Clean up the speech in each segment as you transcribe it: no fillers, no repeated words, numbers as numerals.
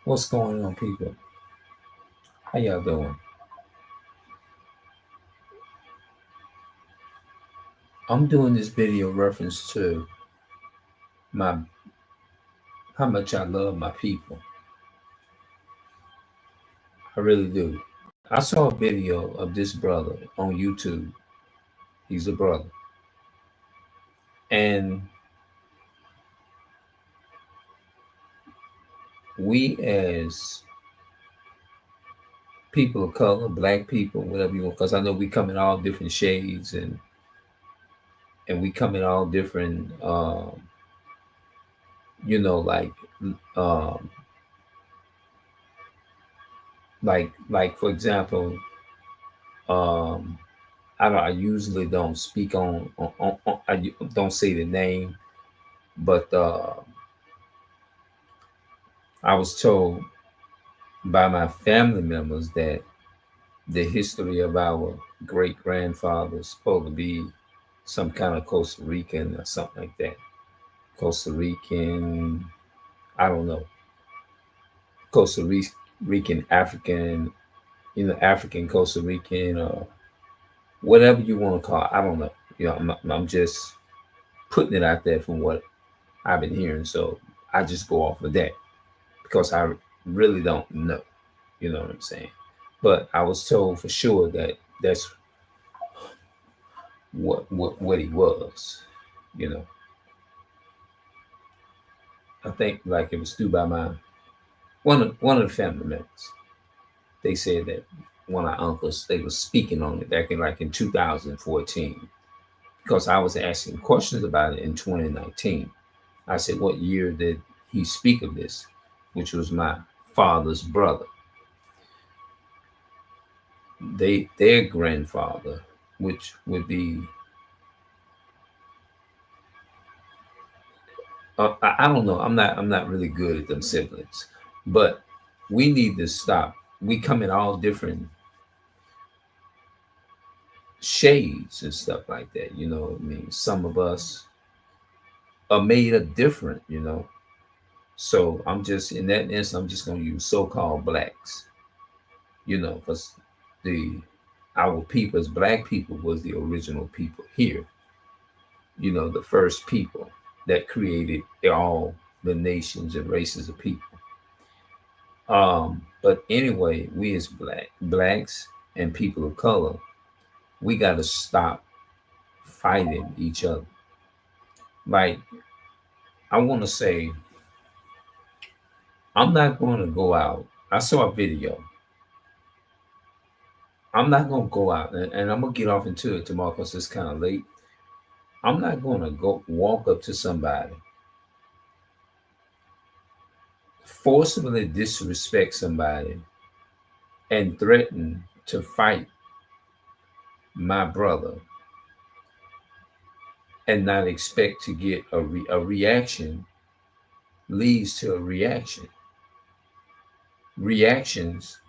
What's going on, people? How y'all doing? I'm doing this video reference to my how much I love my people. I really do. I saw a video of this brother on YouTube. He's a brother. And we as people of color, black people, whatever you want, because I know we come in all different shades and we come in all different you know, um like for example, um I usually don't speak on don't say the name, but I was told by my family members that the history of our great grandfather is supposed to be some kind of Costa Rican or something like that. Costa Rican, I don't know, Costa Rican African, African Costa Rican or whatever you want to call it. I don't know. I'm just putting it out there from what I've been hearing. So I just go off of that because I really don't know. You know what I'm saying? But I was told for sure that that's what he was. You know, I think like it was through by my one of the family members. They said that one of our uncles they were speaking on it back in like in 2014 because I was asking questions about it in 2019. I said, "What year did he speak of this?" Which was my father's brother. Their grandfather, which would be I don't know. I'm not really good at them siblings, but we need to stop. We come in all different shades and stuff like that. You know, what I mean, some of us are made of different. So I'm just in that instance. I'm just gonna use so-called blacks. Because the our people as black people was the original people here. The first people that created all the nations and races of people. But anyway, we as blacks and people of color, we got to stop fighting each other. Like I want to say, I'm not going to go out. I saw a video. I'm not going to go out, and I'm gonna get off into it tomorrow because it's kind of late. I'm not going to go walk up to somebody, forcibly disrespect somebody, and threaten to fight my brother and not expect to get a reaction leads to a reaction. Reactions,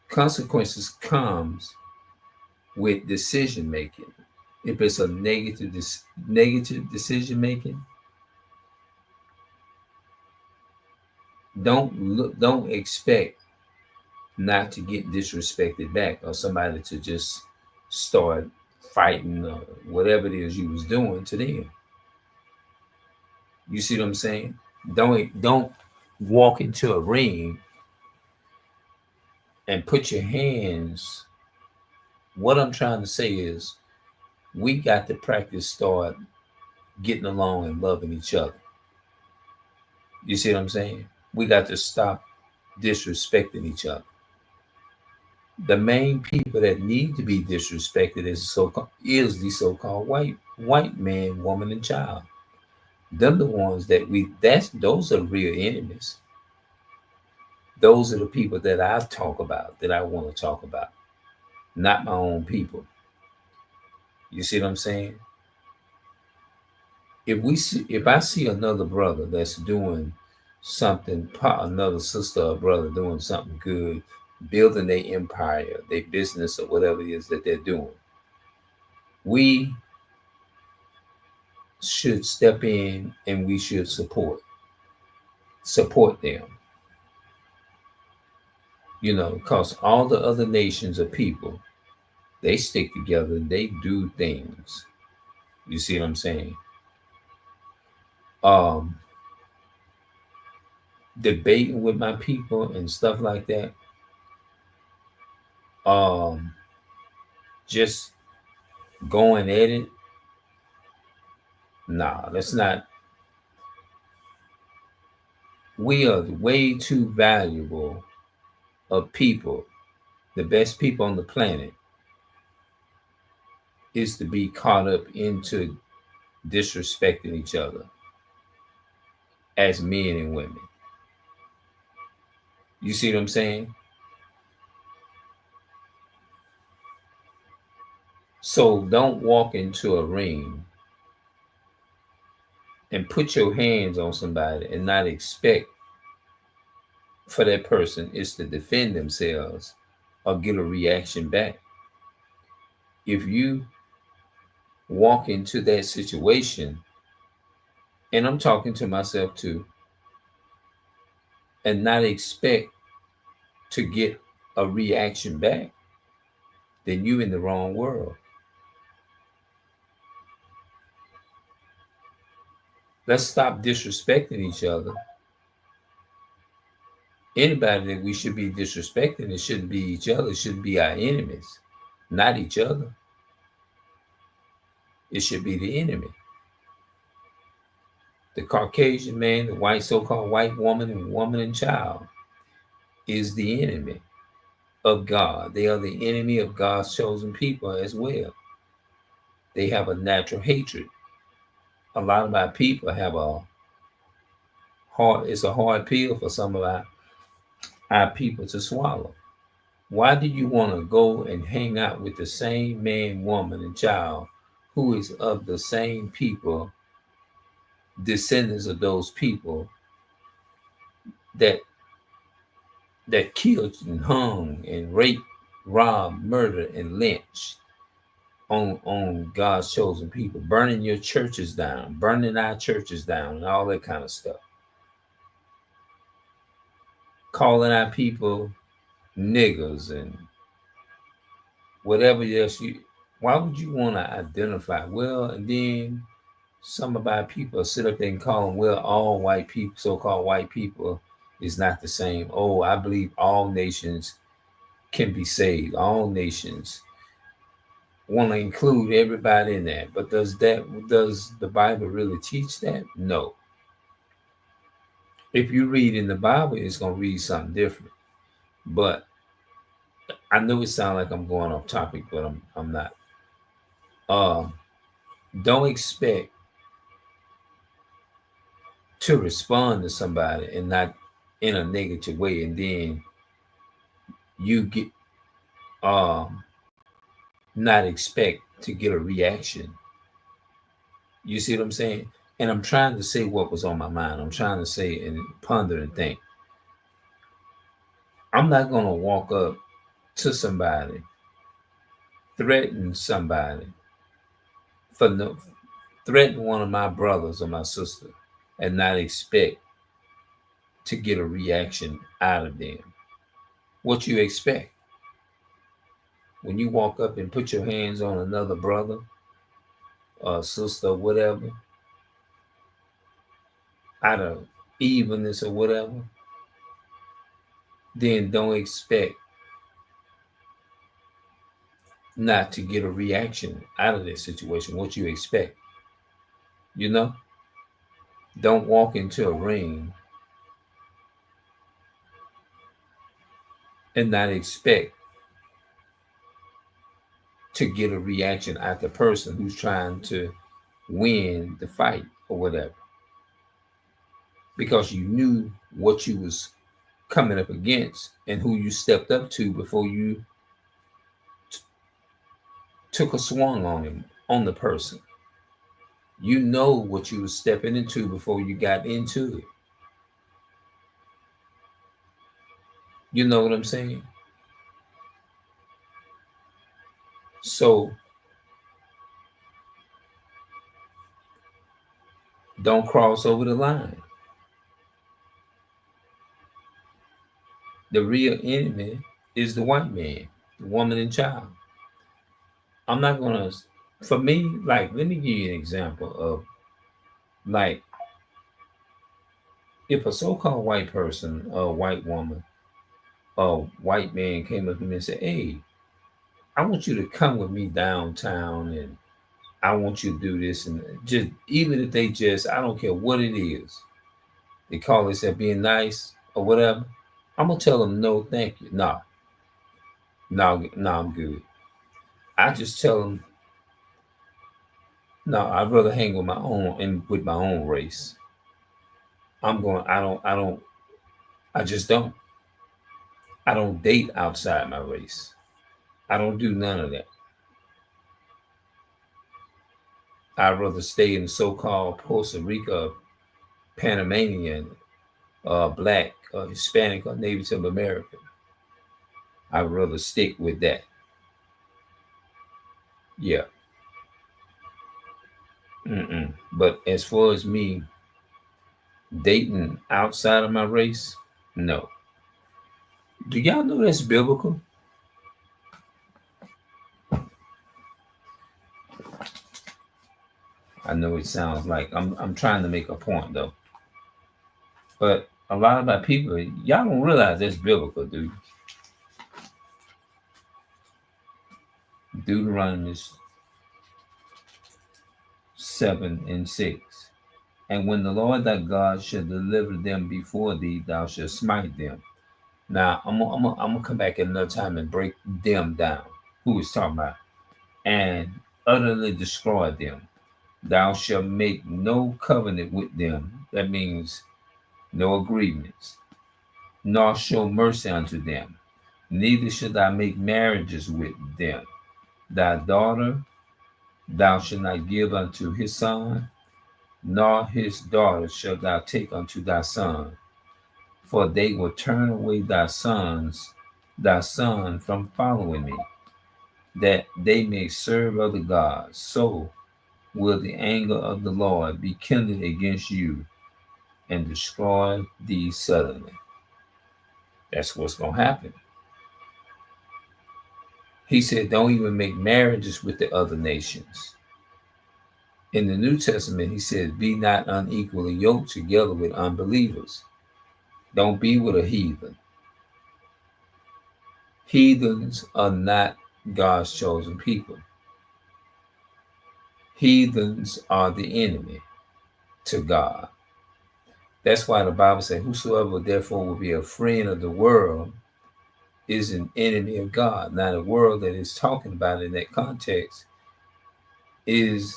consequences comes with decision making. If it's a negative decision making, don't expect not to get disrespected back or somebody to just start fighting or whatever it is you was doing to them. You see what I'm saying? Don't walk into a ring and put your hands. What I'm trying to say is we got to practice start getting along and loving each other. You see what I'm saying? We got to stop disrespecting each other. The main people that need to be disrespected is the so-called white man, woman, and child. They're the ones that those are real enemies. Those are the people that I talk about, that I want to talk about, not my own people. You see what I'm saying? If I see another brother that's doing something, another sister or brother doing something good, building their empire, their business, or whatever it is that they're doing, we should step in and we should support them. because all the other nations of people, they stick together, they do things. You see what I'm saying? Um, Debating with my people and stuff like that. Um, just going at it. Nah, that's not. We are way too valuable of people. The best people on the planet is to be caught up into disrespecting each other as men and women. You see what I'm saying? So don't walk into a ring and put your hands on somebody and not expect for that person is to defend themselves or get a reaction back. If you walk into that situation, and I'm talking to myself too, and not expect to get a reaction back, then you in the wrong world. Let's stop disrespecting each other. Anybody that we should be disrespecting, it shouldn't be each other, it should be our enemies, not each other. It should be the enemy. The Caucasian man, the white so-called white woman, and woman and child is the enemy of God. They are the enemy of God's chosen people as well. They have a natural hatred. A lot of our people have a hard, it's a hard pill for some of our people to swallow. Why do you want to go and hang out with the same man, woman, and child who is of the same people, descendants of those people that killed and hung and raped, robbed, murdered, and lynched on God's chosen people, burning your churches down, burning our churches down, and all that kind of stuff, calling our people niggers and whatever else you. Why would you want to identify? Well, and then some of our people sit up there and call them, well, all white people, so-called white people, is not the same. Oh, I believe all nations can be saved. All nations want to include everybody in that. But does the Bible really teach that? No. If you read in the Bible, it's gonna read something different. But I know it sounds like I'm going off topic, but I'm not. Um, don't expect to respond to somebody and not in a negative way, and then you get um not expect to get a reaction. You see what I'm saying? And I'm trying to say what was on my mind. I'm trying to say and ponder and think. I'm not gonna walk up to somebody, threaten somebody for no threaten one of my brothers or my sister and not expect to get a reaction out of them. What you expect when you walk up and put your hands on another brother or sister or whatever, out of evenness or whatever, then don't expect not to get a reaction out of this situation. What you expect, you know? Don't walk into a ring and not expect to get a reaction out the person who's trying to win the fight or whatever, because you knew what you was coming up against and who you stepped up to before you took a swung on him, on the person. You know what you was stepping into before you got into it. You know what I'm saying? So don't cross over the line. The real enemy is the white man, the woman and child. I'm not gonna, for me, like, let me give you an example of, like, if a so-called white person, a white woman, a white man came up to me and said, "Hey, I want you to come with me downtown, and I want you to do this," and just, even if they just, I don't care what it is, they call themselves being nice or whatever, I'm gonna tell them no, thank you. No, no, no, I'm good. I just tell them no. I'd rather hang with my own and with my own race. I'm going. I don't. I don't. I just don't. I don't date outside my race. I don't do none of that. I'd rather stay in so-called Costa Rica, Panamanian, Black, Hispanic, or Native American. I'd rather stick with that. Yeah. Mm-mm. But as far as me dating outside of my race, no. Do y'all know that's biblical? I know it sounds like I'm trying to make a point though. But a lot of my people, y'all don't realize that's biblical, dude. Deuteronomy 7:6. And when the Lord thy God shall deliver them before thee, thou shalt smite them. Now, I'm gonna come back at another time and break them down. Who is talking about? And utterly destroy them. Thou shalt make no covenant with them. That means no agreements, nor show mercy unto them. Neither shalt thou make marriages with them. Thy daughter thou shalt not give unto his son, nor his daughter shalt thou take unto thy son, for they will turn away thy son from following me, that they may serve other gods. So will the anger of the Lord be kindled against you and destroy thee suddenly. That's what's going to happen. He said, don't even make marriages with the other nations. In the New Testament, he says, be not unequally yoked together with unbelievers. Don't be with a heathen. Heathens are not God's chosen people. Heathens are the enemy to God. That's why the Bible says, whosoever therefore will be a friend of the world is an enemy of God. Now, the world that is talking about in that context is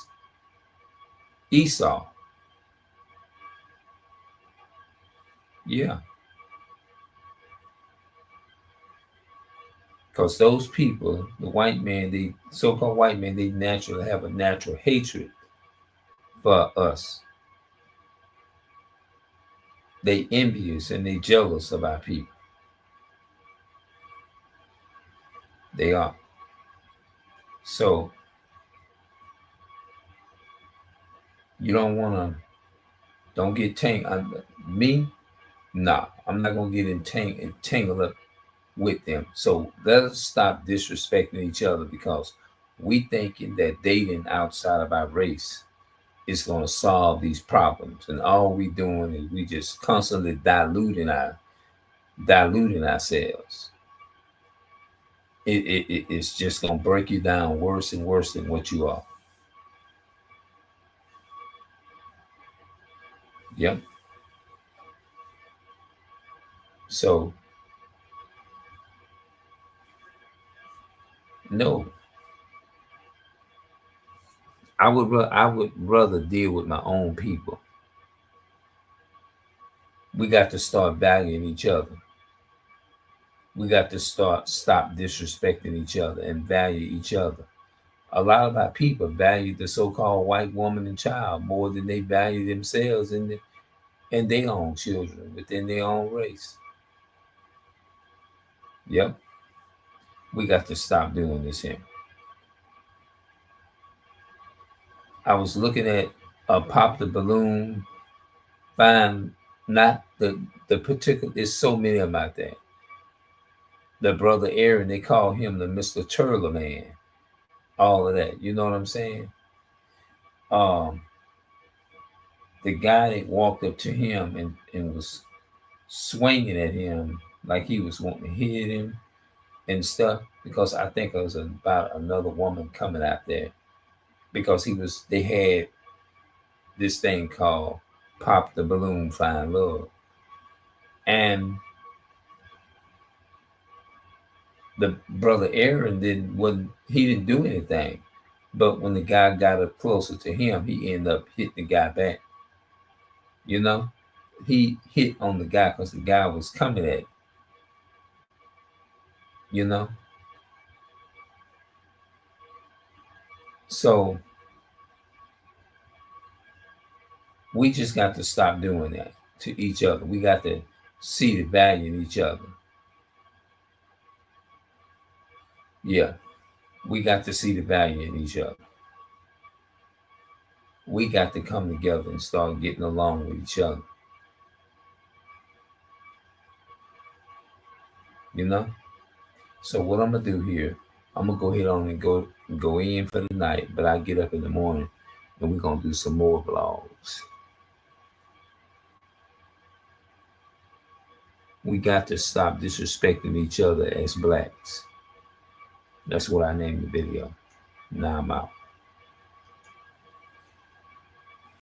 Esau. Yeah. Because those people, the white man, the so-called white man, they naturally have a natural hatred for us. They envious and they jealous of our people. They are. So you don't want to, don't get tangled. Me, nah, I'm not going to get entangled up with them. So let us stop disrespecting each other because we thinking that dating outside of our race is going to solve these problems. And all we doing is we just constantly diluting ourselves. It's just going to break you down worse and worse than what you are. Yep. So no, I would rather deal with my own people. We got to start valuing each other. We got to stop disrespecting each other and value each other. A lot of our people value the so-called white woman and child more than they value themselves and their own children within their own race. Yep, we got to stop doing this here. I was looking at a pop the balloon, find not the particular. There's so many of them out there. The brother Aaron, they call him the Mr. Turler Man. All of that. You know what I'm saying? Um, the guy that walked up to him and was swinging at him like he was wanting to hit him and stuff, because I think it was about another woman coming out there, because they had this thing called Pop the Balloon Find Love. And the brother Aaron he didn't do anything. But when the guy got up closer to him, he ended up hitting the guy back. You know? He hit on the guy because the guy was coming at him, you know? So we just got to stop doing that to each other. We got to see the value in each other. Yeah, we got to see the value in each other. We got to come together and start getting along with each other. You know? So what I'm gonna do here, I'm gonna go ahead on and go in for the night, but I get up in the morning and we're gonna do some more vlogs. We got to stop disrespecting each other as blacks. That's what I named the video. Now I'm out.